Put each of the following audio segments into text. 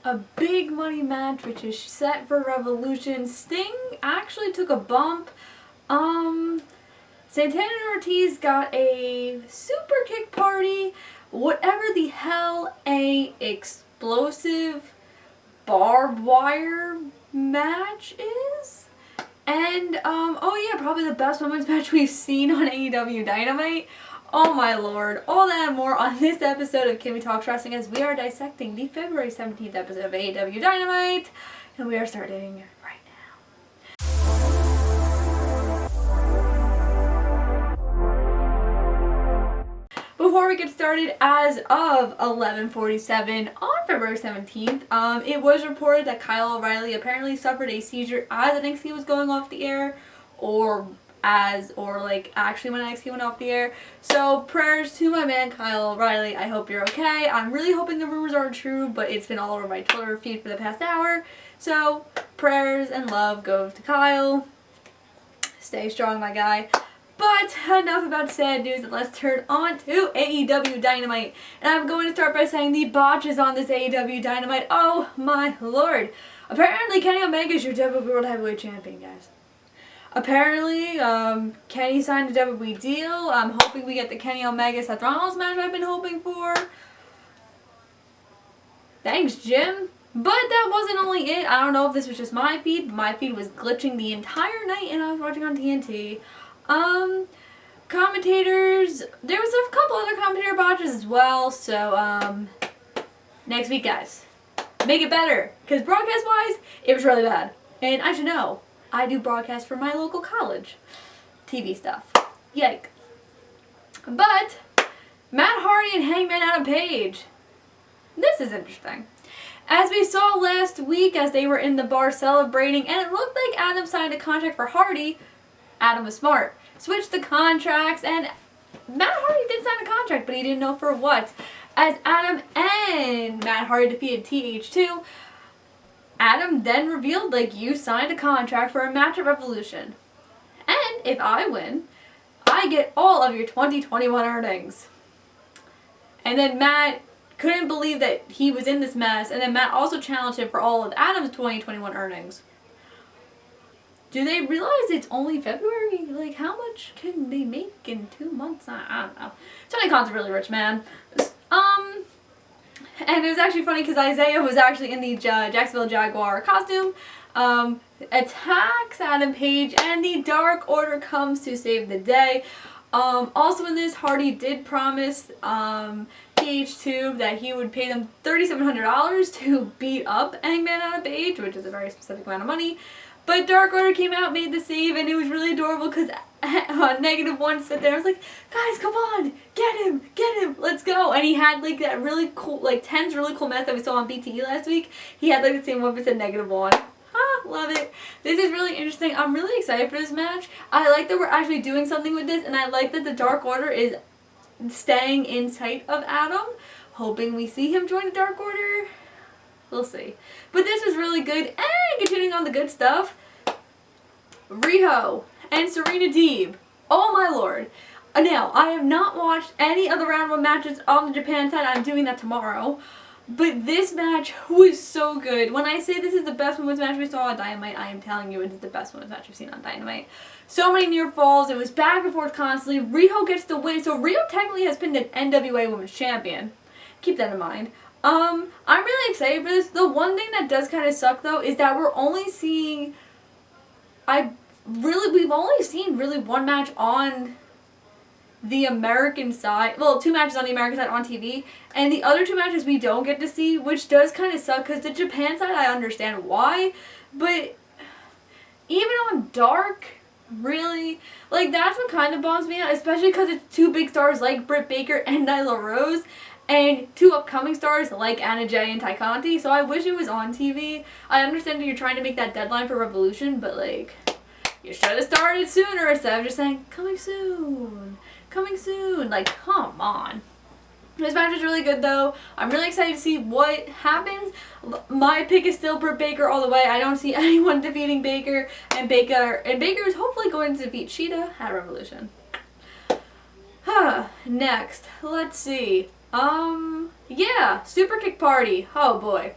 a big money match which is set for Revolution. Sting actually took a bump. Santana and Ortiz got a super kick party, whatever the hell a explosive barbed wire match is. And, oh yeah, probably the best women's match we've seen on AEW Dynamite. Oh my lord. All that and more on this episode of Kimmy Talks Wrestling as we are dissecting the February 17th episode of AEW Dynamite. And we are starting right now. Before we get started, as of 11:47 on February 17th, it was reported that Kyle O'Reilly apparently suffered a seizure as NXT was going off the air, or actually when NXT went off the air. So prayers to my man Kyle O'Reilly. I hope you're okay. I'm really hoping the rumors aren't true, but it's been all over my Twitter feed for the past hour. So prayers and love goes to Kyle. Stay strong, my guy. But enough about sad news, and let's turn on to AEW Dynamite. And I'm going to start by saying the botches on this AEW Dynamite. Oh my lord. Apparently Kenny Omega is your WWE World Heavyweight Champion, guys. Apparently, Kenny signed a WWE deal. I'm hoping we get the Kenny Omega Seth Rollins match I've been hoping for. Thanks, Jim. But that wasn't only it. I don't know if this was just my feed. My feed was glitching the entire night and I was watching on TNT. Commentators, there was a couple other commentator botches as well. So, next week, guys, make it better. Because broadcast-wise, it was really bad. And I should know. I do broadcast for my local college. TV stuff. Yike. But, Matt Hardy and Hangman Adam Page. This is interesting. As we saw last week as they were in the bar celebrating, and it looked like Adam signed a contract for Hardy. Adam was smart. Switched the contracts, and Matt Hardy did sign a contract, but he didn't know for what. As Adam and Matt Hardy defeated TH2, Adam then revealed, like, you signed a contract for a match at Revolution. And if I win, I get all of your 2021 earnings. And then Matt couldn't believe that he was in this mess, and then Matt also challenged him for all of Adam's 2021 earnings. Do they realize it's only February? Like, how much can they make in 2 months? I don't know. Tony Khan's a really rich man. And it was actually funny because Isaiah was actually in the Jacksonville Jaguar costume, attacks Adam Page, and the Dark Order comes to save the day. Also in this, Hardy did promise PH2 that he would pay them $3,700 to beat up Hangman Adam Page, which is a very specific amount of money. But Dark Order came out, made the save, and it was really adorable because -1 stood there. I was like, guys, come on, get him, let's go. And he had like that really cool, like Ten's really cool match that we saw on BTE last week. He had like the same one but said -1. Ah, love it. This is really interesting. I'm really excited for this match. I like that we're actually doing something with this, and I like that the Dark Order is staying in sight of Adam. Hoping we see him join the Dark Order. We'll see. But this was really good. And continuing on the good stuff, Riho and Serena Deeb. Oh my lord. Now, I have not watched any of the round 1 matches on the Japan side. I'm doing that tomorrow. But this match was so good. When I say this is the best women's match we saw on Dynamite, I am telling you it is the best women's match we've seen on Dynamite. So many near falls. It was back and forth constantly. Riho gets the win. So Riho technically has been an NWA Women's Champion. Keep that in mind. I'm really excited for this. The one thing that does kind of suck though is that we're only seeing, we've only seen really one match on the American side. Well, 2 matches on the American side on TV, and the other 2 matches we don't get to see, which does kind of suck because the Japan side I understand why, but even on Dark, really, like that's what kind of bums me out, especially because it's 2 big stars like Britt Baker and Nyla Rose. And 2 upcoming stars like Anna Jay and Ty Conti, so I wish it was on TV. I understand that you're trying to make that deadline for Revolution, but like, you should have started sooner instead of just saying, coming soon. Like, come on. This match is really good though. I'm really excited to see what happens. My pick is still Britt Baker all the way. I don't see anyone defeating Baker, and Baker is hopefully going to defeat Sheeta at Revolution. Next, let's see. Yeah, Super Kick Party. Oh boy.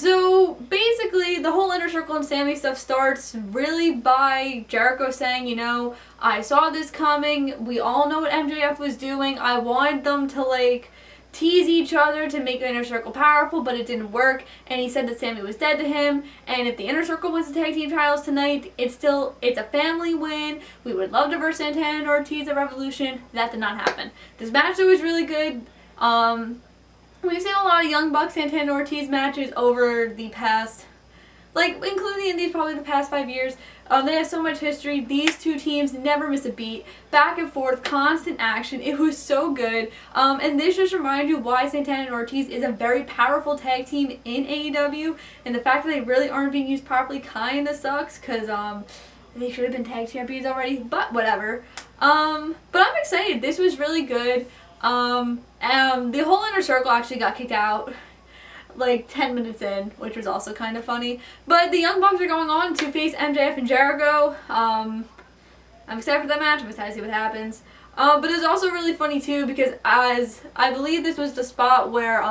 So basically, the whole Inner Circle and Sammy stuff starts really by Jericho saying, you know, I saw this coming. We all know what MJF was doing. I wanted them to, like, tease each other to make the Inner Circle powerful, but it didn't work. And he said that Sammy was dead to him. And if the Inner Circle wins the tag team titles tonight, it's a family win. We would love to verse Santana and Ortiz at Revolution. That did not happen. This match was really good. We've seen a lot of Young Bucks, Santana and Ortiz matches over the past, like, including the Indies, probably the past 5 years. They have so much history. These two teams never miss a beat. Back and forth, constant action. It was so good. And this just reminds you why Santana and Ortiz is a very powerful tag team in AEW. And the fact that they really aren't being used properly kind of sucks, because they should have been tag champions already, but whatever. But I'm excited. This was really good. The whole Inner Circle actually got kicked out like 10 minutes in, which was also kind of funny. But the Young Bucks are going on to face MJF and Jericho. I'm excited for that match. I'm excited to see what happens. But it was also really funny too, because as I believe this was the spot where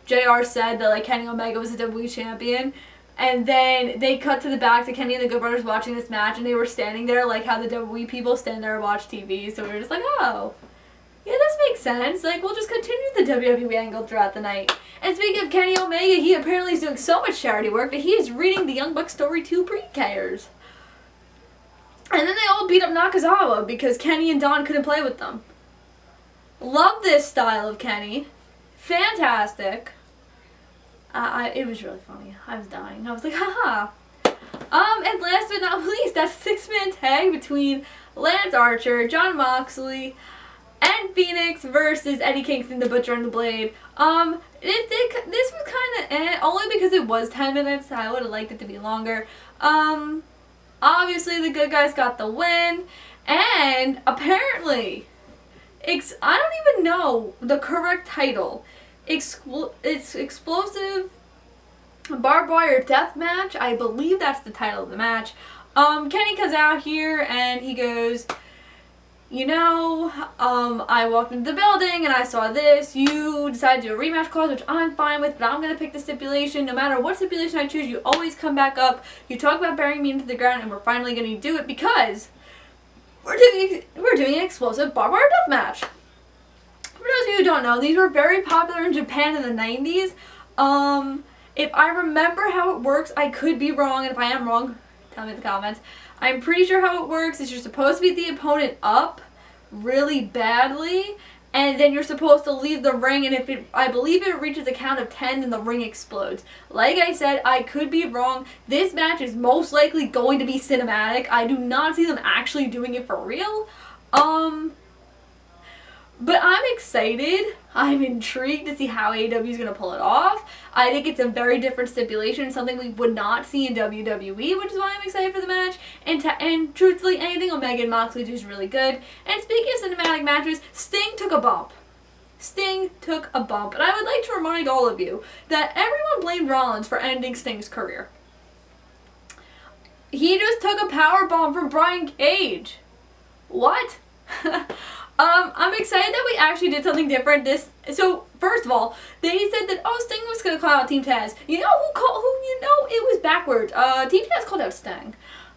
JR said that, like, Kenny Omega was the WWE Champion. And then they cut to the back to Kenny and the Good Brothers watching this match, and they were standing there like how the WWE people stand there and watch TV. So we were just like, oh, yeah, this makes sense. Like, we'll just continue the WWE angle throughout the night. And speaking of Kenny Omega, he apparently is doing so much charity work that he is reading the Young Bucks story to pre-Kers. And then they all beat up Nakazawa because Kenny and Don couldn't play with them. Love this style of Kenny. Fantastic. It was really funny. I was dying. I was like, haha. And last but not least, that 6-man tag between Lance Archer, Jon Moxley, and Phoenix versus Eddie Kingston, the Butcher, and the Blade. This was kind of only because it was 10 minutes. I would have liked it to be longer. Obviously, the good guys got the win, and apparently, I don't even know the correct title. It's Explosive Barbed Wire Deathmatch. I believe that's the title of the match. Kenny comes out here and he goes, you know, I walked into the building and I saw this. You decided to do a rematch clause, which I'm fine with, but I'm going to pick the stipulation. No matter what stipulation I choose, you always come back up. You talk about burying me into the ground, and we're finally going to do it because we're doing an explosive barbed wire deathmatch. For those of you who don't know, these were very popular in Japan in the 90s. If I remember how it works, I could be wrong, and if I am wrong, tell me in the comments. I'm pretty sure how it works is you're supposed to beat the opponent up really badly, and then you're supposed to leave the ring, and I believe it reaches a count of 10, then the ring explodes. Like I said, I could be wrong. This match is most likely going to be cinematic. I do not see them actually doing it for real. But I'm excited. I'm intrigued to see how AEW is going to pull it off. I think it's a very different stipulation, something we would not see in WWE, which is why I'm excited for the match. And truthfully, anything Omega and Moxley do is really good. And speaking of cinematic matches, Sting took a bump. Sting took a bump. And I would like to remind all of you that everyone blamed Rollins for ending Sting's career. He just took a power bomb from Brian Cage. What? I'm excited that we actually did something different. So first of all, they said that Sting was gonna call out Team Taz. You know who you know it was backwards. Team Taz called out Sting.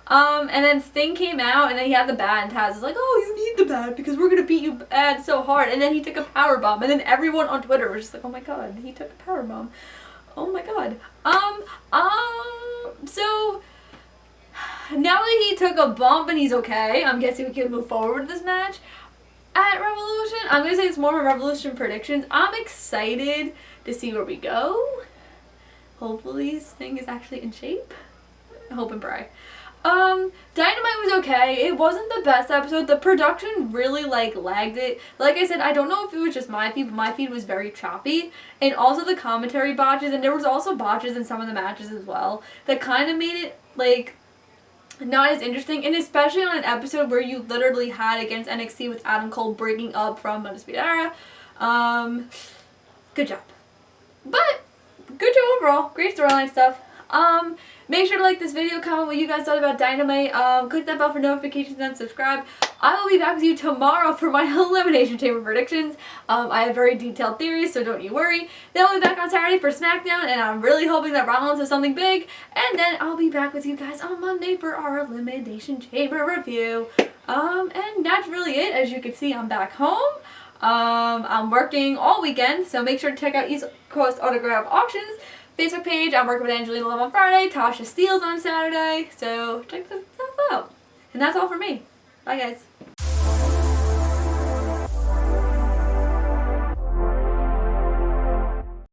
And then Sting came out and then he had the bat and Taz was like, oh, you need the bat because we're gonna beat you bad so hard. And then he took a power bomb and then everyone on Twitter was just like, oh my god, he took a power bomb. Oh my god. So now that he took a bump and he's okay, I'm guessing we can move forward with this match. At Revolution, I'm going to say it's more of a Revolution predictions. I'm excited to see where we go. Hopefully Sting is actually in shape. I hope and pray. Dynamite was okay. It wasn't the best episode. The production really lagged it. Like I said, I don't know if it was just my feed, but my feed was very choppy. And also the commentary botches, and there was also botches in some of the matches as well that kind of made it not as interesting, and especially on an episode where you literally had against NXT with Adam Cole breaking up from Undisputed Era. Good job. But, good job overall. Great storyline stuff. Make sure to like this video, comment what you guys thought about Dynamite, click that bell for notifications and subscribe. I will be back with you tomorrow for my Elimination Chamber predictions. I have very detailed theories, so don't you worry. Then I'll be back on Saturday for SmackDown, and I'm really hoping that Rollins is something big. And then I'll be back with you guys on Monday for our Elimination Chamber review. And that's really it. As you can see, I'm back home. I'm working all weekend, so make sure to check out East Coast Autograph Auctions Facebook page. I'm working with Angelina Love on Friday, Tasha Steeles on Saturday, so check this stuff out. And that's all for me. Bye guys.